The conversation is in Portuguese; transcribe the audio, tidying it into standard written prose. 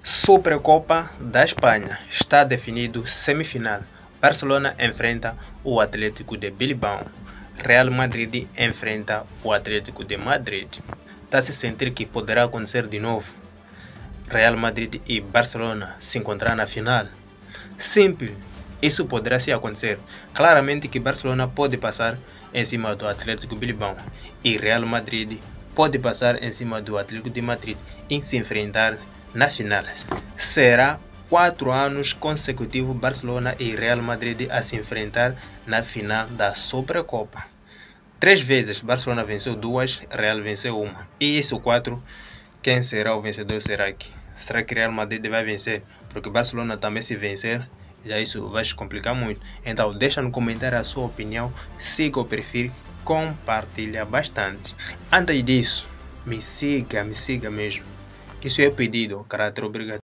Supercopa da Espanha. Está definido semifinal. Barcelona enfrenta o Atlético de Bilbao. Real Madrid enfrenta o Atlético de Madrid. Está se sentir que poderá acontecer de novo. Real Madrid e Barcelona se encontrar na final. Simples. Isso poderá se acontecer. Claramente que Barcelona pode passar em cima do Atlético Bilbao e Real Madrid pode passar em cima do Atlético de Madrid e se enfrentar na final. Será 4 anos consecutivos Barcelona e Real Madrid a se enfrentar na final da Supercopa. 3 vezes Barcelona venceu 2, Real venceu 1. E isso 4, quem será o vencedor? Será que Real Madrid vai vencer? Porque Barcelona também se vencer, já isso vai se complicar muito. Então deixa no comentário a sua opinião, siga o perfil, compartilha bastante. Antes disso, me siga mesmo. Isso é pedido, caráter, obrigado.